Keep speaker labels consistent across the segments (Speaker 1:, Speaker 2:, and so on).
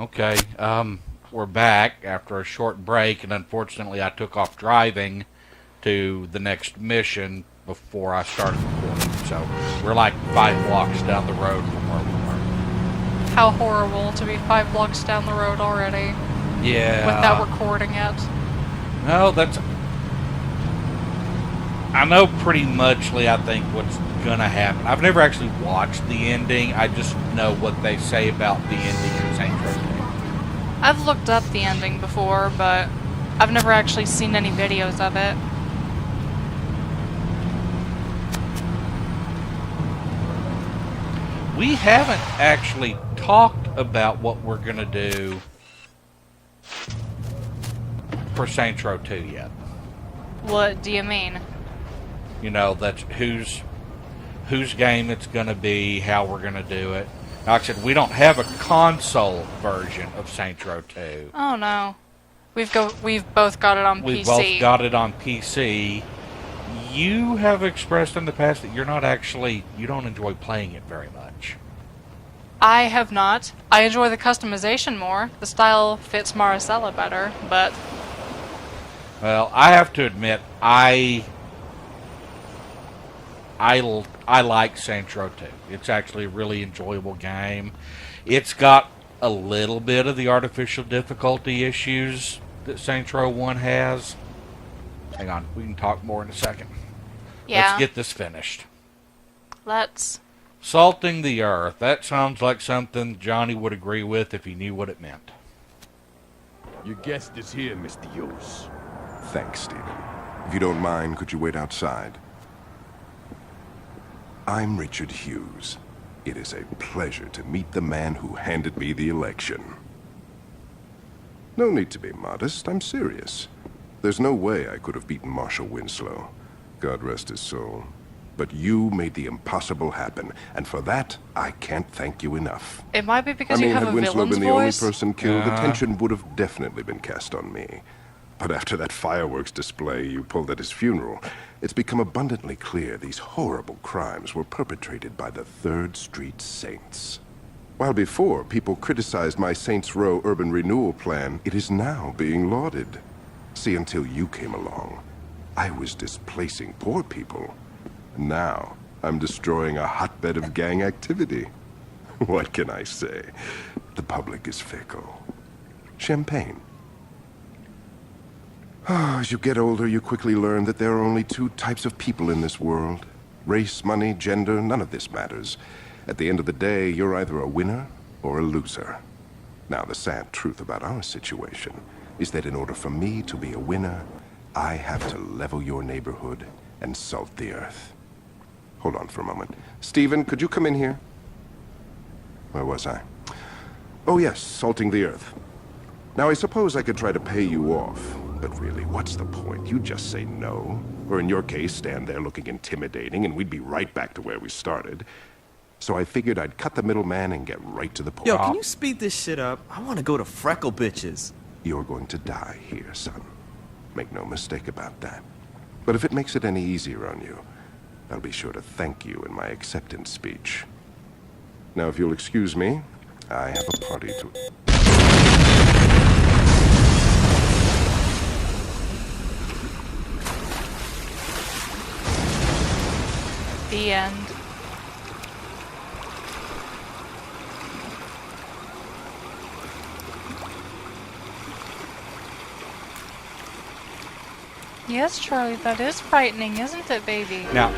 Speaker 1: Okay, we're back after a short break, and unfortunately I took off driving to the next mission before I started recording. So we're like 5 blocks down the road from where we were.
Speaker 2: How horrible to be 5 blocks down the road already.
Speaker 1: Yeah.
Speaker 2: Without recording it.
Speaker 1: No, that's... I know pretty muchly, I think, what's gonna happen. I've never actually watched the ending. I just know what they say about the ending in Saints Row 2.
Speaker 2: I've looked up the ending before, but I've never actually seen any videos of it.
Speaker 1: We haven't actually talked about what we're gonna do for Saints Row 2 yet.
Speaker 2: What do you mean?
Speaker 1: You know, that's whose game it's gonna be, how we're gonna do it. Like I said, we don't have a console version of Saints Row 2.
Speaker 2: Oh no. We've both got it on PC.
Speaker 1: We've both got it on PC. You have expressed in the past that you don't enjoy playing it very much.
Speaker 2: I have not. I enjoy the customization more. The style fits Maricela better, but...
Speaker 1: Well, I have to admit, I like Saints Row 2. It's actually a really enjoyable game. It's got a little bit of the artificial difficulty issues that Saints Row 1 has. Hang on, we can talk more in a second.
Speaker 2: Yeah.
Speaker 1: Let's get this finished.
Speaker 2: Let's.
Speaker 1: Salting the earth. That sounds like something Johnny would agree with if he knew what it meant.
Speaker 3: Your guest is here, Mr. Hughes.
Speaker 4: Thanks, Stephen. If you don't mind, could you wait outside? I'm Richard Hughes. It is a pleasure to meet the man who handed me the election. No need to be modest. I'm serious. There's no way I could have beaten Marshal Winslow. God rest his soul. But you made the impossible happen, and for that, I can't thank you enough.
Speaker 2: It might be because you have a
Speaker 4: had Winslow
Speaker 2: villain's
Speaker 4: been the only
Speaker 2: voice.
Speaker 4: person killed, the attention would have definitely been cast on me. But after that fireworks display you pulled at his funeral, it's become abundantly clear these horrible crimes were perpetrated by the 3rd Street Saints. While before people criticized my Saints Row urban renewal plan, it is now being lauded. See, until you came along, I was displacing poor people. Now, I'm destroying a hotbed of gang activity. What can I say? The public is fickle. Champagne. As you get older, you quickly learn that there are only 2 types of people in this world. Race, money, gender, none of this matters. At the end of the day, you're either a winner or a loser. Now, the sad truth about our situation is that in order for me to be a winner, I have to level your neighborhood and salt the earth. Hold on for a moment. Stephen, could you come in here? Where was I? Oh yes, salting the earth. Now I suppose I could try to pay you off, but really, what's the point? You just say no, or in your case, stand there looking intimidating, and we'd be right back to where we started. So I figured I'd cut the middleman and get right to the point.
Speaker 5: Yo, can you speed this shit up? I want to go to Freckle Bitches.
Speaker 4: You're going to die here, son. Make no mistake about that. But if it makes it any easier on you, I'll be sure to thank you in my acceptance speech. Now, if you'll excuse me, I have a party to...
Speaker 2: The end. Yes, Charlie, that is frightening, isn't it, baby?
Speaker 1: Now,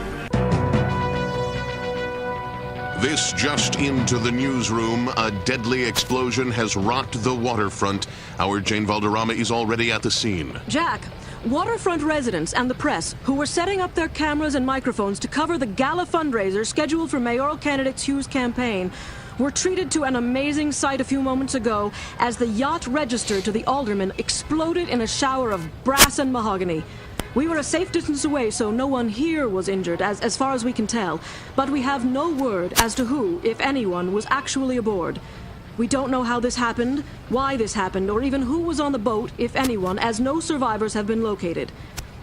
Speaker 6: This just into the newsroom. A deadly explosion has rocked the waterfront. Our Jane Valderrama is already at the scene.
Speaker 7: Jack, waterfront residents and the press who were setting up their cameras and microphones to cover the gala fundraiser scheduled for mayoral candidate Hughes' campaign were treated to an amazing sight a few moments ago as the yacht registered to the alderman exploded in a shower of brass and mahogany. We were a safe distance away, so no one here was injured, as far as we can tell. But we have no word as to who, if anyone, was actually aboard. We don't know how this happened, why this happened, or even who was on the boat, if anyone, as no survivors have been located.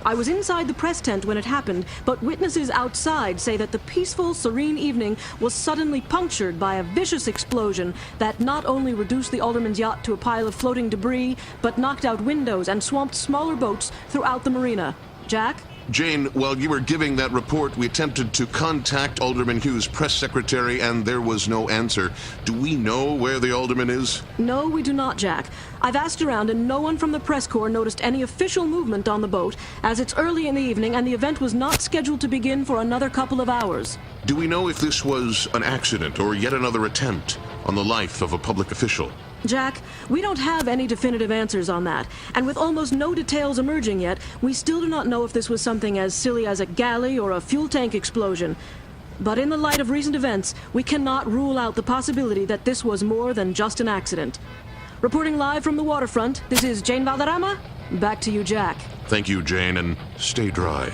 Speaker 7: I was inside the press tent when it happened, but witnesses outside say that the peaceful, serene evening was suddenly punctured by a vicious explosion that not only reduced the Alderman's yacht to a pile of floating debris, but knocked out windows and swamped smaller boats throughout the marina. Jack?
Speaker 6: Jane, while you were giving that report, we attempted to contact Alderman Hughes' press secretary, and there was no answer. Do we know where the alderman is?
Speaker 7: No, we do not, Jack. I've asked around, and no one from the press corps noticed any official movement on the boat, as it's early in the evening and the event was not scheduled to begin for another couple of hours.
Speaker 6: Do we know if this was an accident or yet another attempt on the life of a public official?
Speaker 7: Jack, we don't have any definitive answers on that, and with almost no details emerging yet, we still do not know if this was something as silly as a galley or a fuel tank explosion. But in the light of recent events, we cannot rule out the possibility that this was more than just an accident. Reporting live from the waterfront, this is Jane Valderrama. Back to you, Jack.
Speaker 6: Thank you, Jane, and stay dry.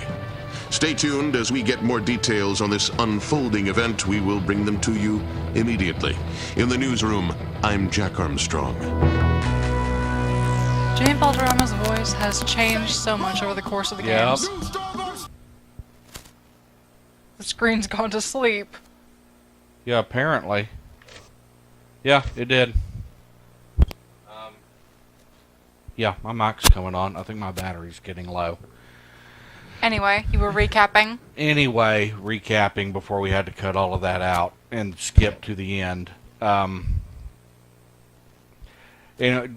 Speaker 6: Stay tuned as we get more details on this unfolding event. We will bring them to you immediately. In the newsroom, I'm Jack Armstrong.
Speaker 2: Jane Valderrama's voice has changed so much over the course of the games. The screen's gone to sleep.
Speaker 1: Yeah, apparently. Yeah, it did. Yeah, my mic's coming on. I think my battery's getting low.
Speaker 2: Anyway, you were recapping?
Speaker 1: Anyway, recapping before we had to cut all of that out and skip to the end.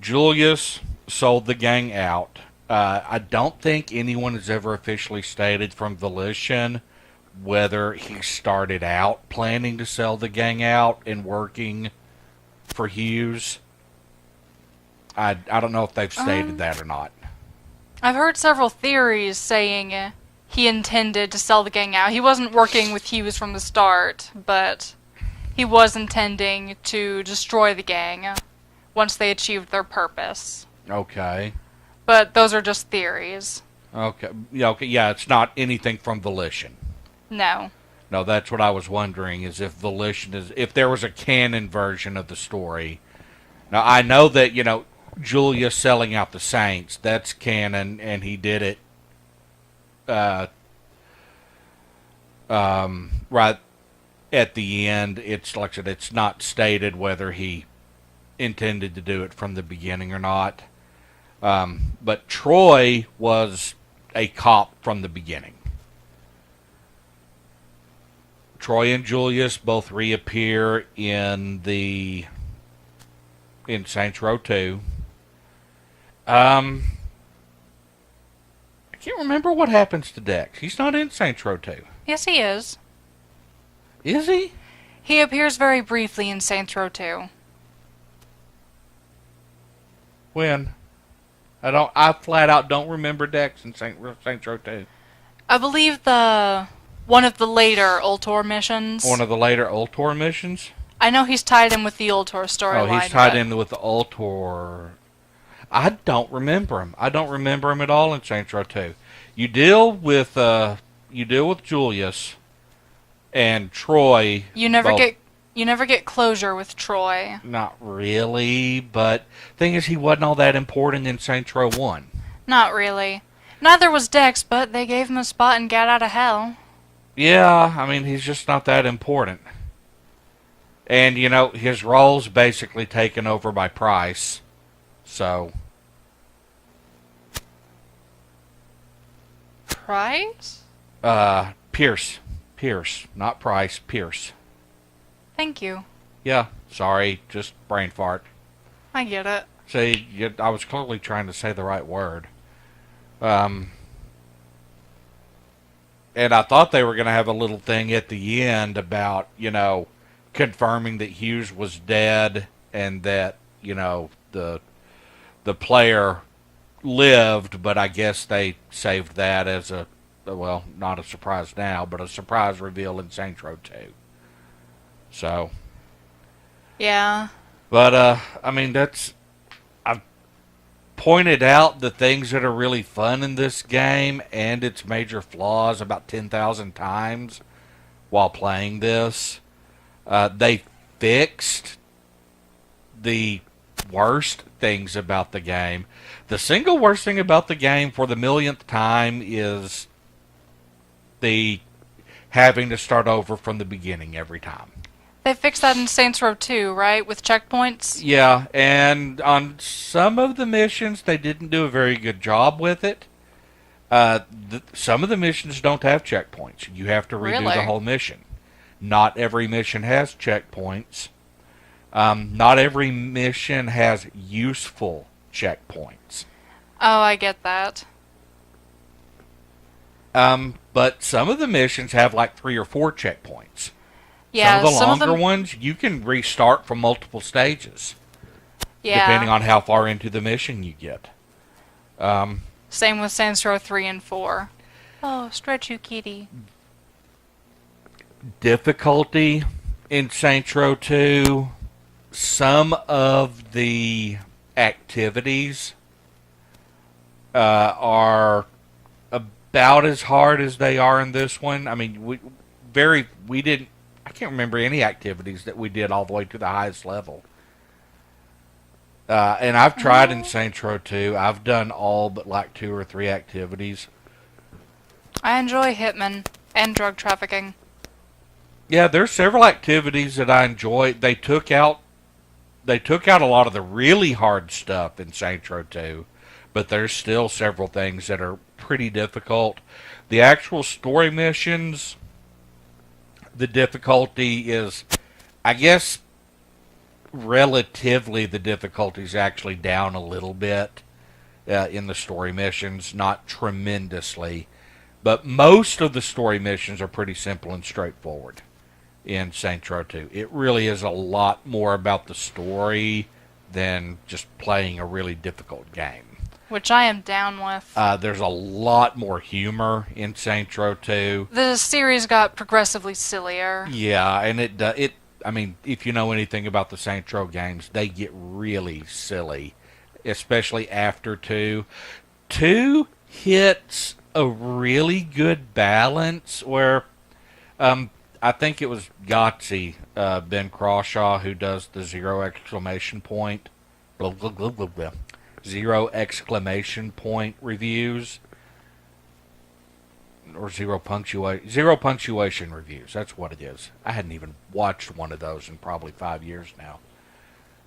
Speaker 1: Julius sold the gang out. I don't think anyone has ever officially stated from volition whether he started out planning to sell the gang out and working for Hughes. I don't know if they've stated that or not.
Speaker 2: I've heard several theories saying he intended to sell the gang out. He wasn't working with Hughes from the start, but he was intending to destroy the gang once they achieved their purpose.
Speaker 1: Okay.
Speaker 2: But those are just theories.
Speaker 1: Okay. Yeah, it's not anything from volition.
Speaker 2: No.
Speaker 1: No, that's what I was wondering, is if volition if there was a canon version of the story. Now, I know that, Julius selling out the Saints, that's canon, and he did it right at the end. It's like I said, it's not stated whether he intended to do it from the beginning or not. But Troy was a cop from the beginning. Troy and Julius both reappear in Saints Row 2. I can't remember what happens to Dex. He's not in Saints Row 2.
Speaker 2: Yes, he is.
Speaker 1: Is he?
Speaker 2: He appears very briefly in Saints Row 2.
Speaker 1: When? I flat out don't remember Dex in Saints Row 2.
Speaker 2: I believe one of the later Ultor missions.
Speaker 1: One of the later Ultor missions?
Speaker 2: I know he's tied in with the Ultor storyline.
Speaker 1: Oh, he's tied in with the Ultor. I don't remember him. I don't remember him at all in Saints Row 2. You deal with Julius and Troy.
Speaker 2: You never get closure with Troy.
Speaker 1: Not really, but thing is, he wasn't all that important in Saints Row 1.
Speaker 2: Not really. Neither was Dex, but they gave him a spot in Get Out of Hell.
Speaker 1: Yeah, I mean, he's just not that important. And, his role's basically taken over by Price. So.
Speaker 2: Price?
Speaker 1: Pierce. Pierce. Not Price. Pierce.
Speaker 2: Thank you.
Speaker 1: Yeah, sorry. Just brain fart.
Speaker 2: I get it.
Speaker 1: See, I was clearly trying to say the right word. And I thought they were going to have a little thing at the end about, confirming that Hughes was dead and that, the player lived, but I guess they saved that as not a surprise now, but a surprise reveal in Saints Row 2. So.
Speaker 2: Yeah.
Speaker 1: But, I've pointed out the things that are really fun in this game and its major flaws about 10,000 times while playing this. They fixed the worst things about the game. The single worst thing about the game for the millionth time is the having to start over from the beginning every time.
Speaker 2: They fixed that in Saints Row 2, right? With checkpoints?
Speaker 1: Yeah, and on some of the missions, they didn't do a very good job with it. Some of the missions don't have checkpoints. You have to redo
Speaker 2: Really?
Speaker 1: the whole mission. Not every mission has checkpoints. Not every mission has useful checkpoints.
Speaker 2: Oh, I get that.
Speaker 1: But some of the missions have like 3 or 4 checkpoints.
Speaker 2: Yeah,
Speaker 1: some of the longer
Speaker 2: them,
Speaker 1: ones, you can restart from multiple stages.
Speaker 2: yeah.
Speaker 1: Depending on how far into the mission you get.
Speaker 2: Same with Saints Row 3 and 4. Oh, stretch you, kitty.
Speaker 1: Difficulty in Saints Row 2, some of the activities are about as hard as they are in this one. I mean, I can't remember any activities that we did all the way to the highest level. And I've tried in Saints Row 2. I've done all but like 2 or 3 activities.
Speaker 2: I enjoy Hitman and drug trafficking.
Speaker 1: Yeah, there's several activities that I enjoy. They took out a lot of the really hard stuff in Saints Row 2, but there's still several things that are pretty difficult. The actual story missions, the difficulty is, I guess, relatively the difficulty is actually down a little bit in the story missions, not tremendously, but most of the story missions are pretty simple and straightforward in Saints Row 2. It really is a lot more about the story than just playing a really difficult game.
Speaker 2: Which I am down with.
Speaker 1: There's a lot more humor in Saints Row 2.
Speaker 2: The series got progressively sillier.
Speaker 1: Yeah, and I mean, if you know anything about the Saints Row games, they get really silly, especially after 2. 2 hits a really good balance where I think it was Gotsy, Ben Crawshaw, who does the 0 exclamation point, blah, blah, blah, blah, blah, 0 exclamation point reviews, or 0 punctuation reviews. That's what it is. I hadn't even watched one of those in probably 5 years now.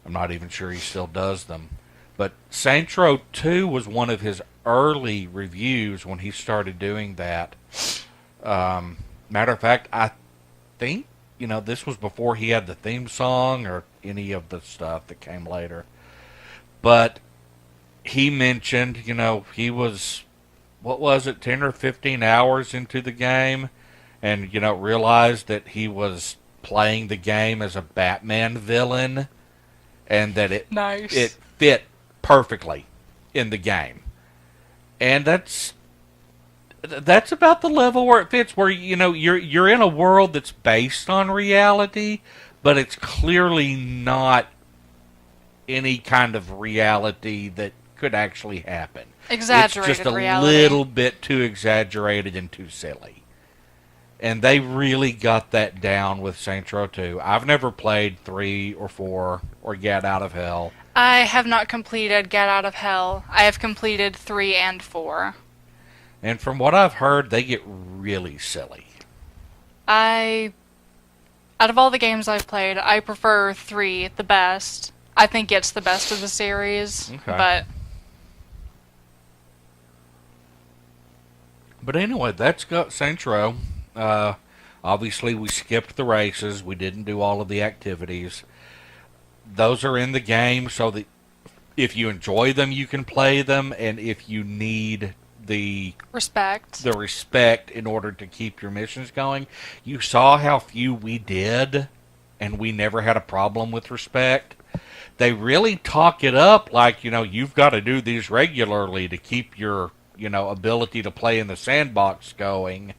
Speaker 1: I'm not even sure he still does them. But Saints Row 2 was one of his early reviews when he started doing that. Matter of fact, I think, this was before he had the theme song or any of the stuff that came later. But he mentioned, he was, 10 or 15 hours into the game, and, realized that he was playing the game as a Batman villain, and that it fit perfectly in the game. And that's about the level where it fits, where, you're in a world that's based on reality, but it's clearly not any kind of reality that could actually happen.
Speaker 2: Exaggerated
Speaker 1: It's just a
Speaker 2: reality.
Speaker 1: little bit too exaggerated and too silly. And they really got that down with Saints Row 2. I've never played 3 or 4 or Get Out of Hell.
Speaker 2: I have not completed Get Out of Hell. I have completed 3 and 4.
Speaker 1: And from what I've heard, they get really silly.
Speaker 2: Out of all the games I've played, I prefer 3 the best. I think it's the best of the series.
Speaker 1: Okay. But anyway, that's got Saints Row. Obviously, we skipped the races. We didn't do all of the activities. Those are in the game, so that if you enjoy them, you can play them, and if you need the respect in order to keep your missions going. You saw how few we did, and we never had a problem with respect. They really talk it up like, you've got to do these regularly to keep your, ability to play in the sandbox going.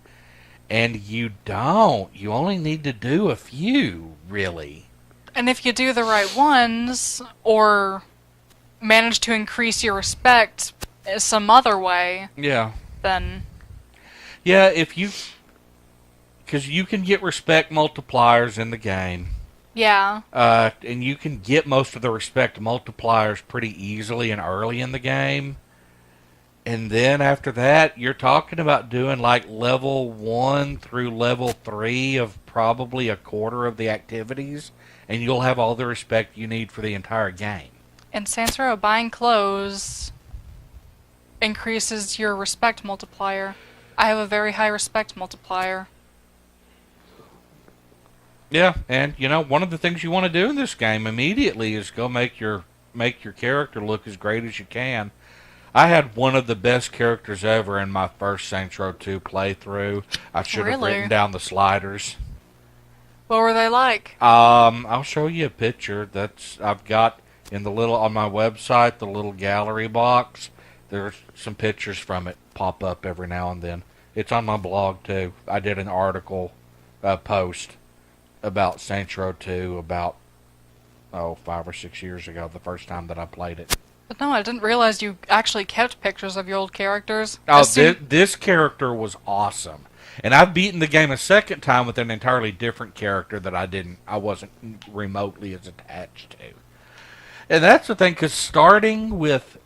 Speaker 1: And you don't. You only need to do a few, really.
Speaker 2: And if you do the right ones, or manage to increase your respect some other way, then...
Speaker 1: Yeah, because you can get respect multipliers in the game.
Speaker 2: Yeah.
Speaker 1: And you can get most of the respect multipliers pretty easily and early in the game. And then after that, you're talking about doing like level 1 through level 3 of probably a quarter of the activities, and you'll have all the respect you need for the entire game.
Speaker 2: In Saints Row, buying clothes increases your respect multiplier. I have a very high respect multiplier.
Speaker 1: Yeah, and you know, one of the things you want to do in this game immediately is go make your character look as great as you can. I had one of the best characters ever in my first Saints Row 2 playthrough. I should have
Speaker 2: Really?
Speaker 1: written down the sliders.
Speaker 2: What were they like?
Speaker 1: I'll show you a picture I've got in the little on my website, the little gallery box. There's some pictures from it pop up every now and then. It's on my blog too. I did an article post about Saints Row 2 about 5 or 6 years ago, the first time that I played it.
Speaker 2: But no, I didn't realize you actually kept pictures of your old characters.
Speaker 1: Oh, this character was awesome. And I've beaten the game a second time with an entirely different character that I wasn't remotely as attached to. And that's the thing, because starting with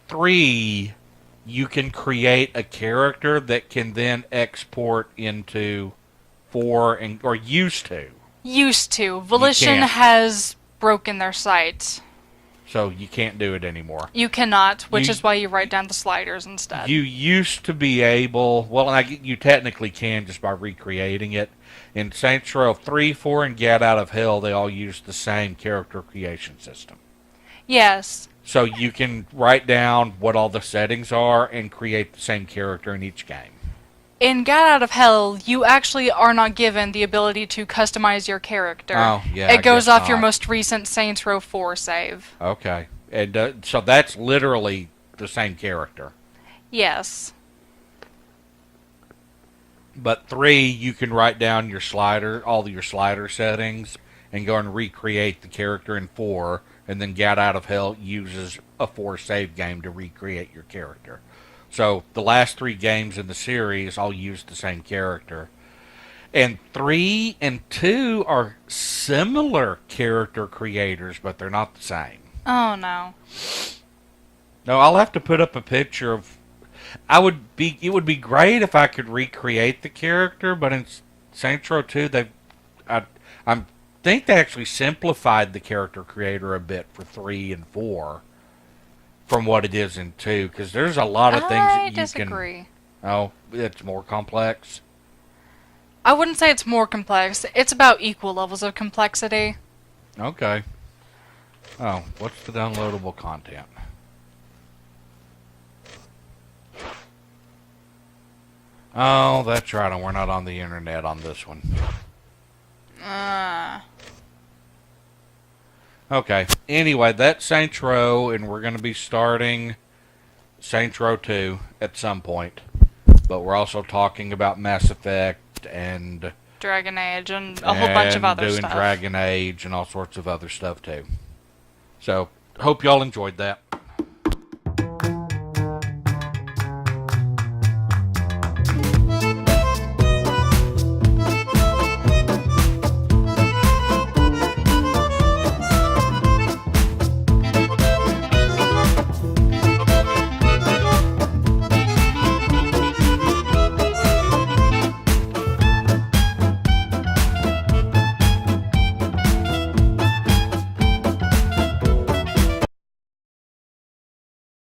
Speaker 1: 3, you can create a character that can then export into 4, or used to.
Speaker 2: Used to. Volition
Speaker 1: can't.
Speaker 2: has broken their site.
Speaker 1: So you can't do it anymore.
Speaker 2: You cannot, which is why you write down the sliders instead.
Speaker 1: You used to be able, you technically can just by recreating it. In Saints Row 3, 4, and Get Out of Hell, they all use the same character creation system.
Speaker 2: Yes.
Speaker 1: So you can write down what all the settings are and create the same character in each game.
Speaker 2: In Get Out of Hell, you actually are not given the ability to customize your character.
Speaker 1: Oh, yeah, I
Speaker 2: It goes
Speaker 1: guess
Speaker 2: off your
Speaker 1: not.
Speaker 2: most recent Saints Row 4 save.
Speaker 1: Okay. And so that's literally the same character.
Speaker 2: Yes.
Speaker 1: But 3, you can write down all your slider settings, and go and recreate the character in 4, and then Get Out of Hell uses a 4 save game to recreate your character. So the last 3 games in the series all use the same character. And 3 and 2 are similar character creators, but they're not the same.
Speaker 2: Oh, no.
Speaker 1: No, I'll have to put up a picture of... It would be great if I could recreate the character, but in Saints Row 2, I think they actually simplified the character creator a bit for 3 and 4. From what it is in 2, because there's a lot of things that you
Speaker 2: disagree.
Speaker 1: can... Oh, it's more complex?
Speaker 2: I wouldn't say it's more complex. It's about equal levels of complexity.
Speaker 1: Okay. Oh, what's the downloadable content? Oh, that's right, and we're not on the internet on this one. Okay. Anyway, that's Saints Row, and we're going to be starting Saints Row 2 at some point. But we're also talking about Mass Effect and
Speaker 2: Dragon Age and a whole bunch of other
Speaker 1: doing
Speaker 2: stuff.
Speaker 1: Dragon Age and all sorts of other stuff too. So, hope y'all enjoyed that.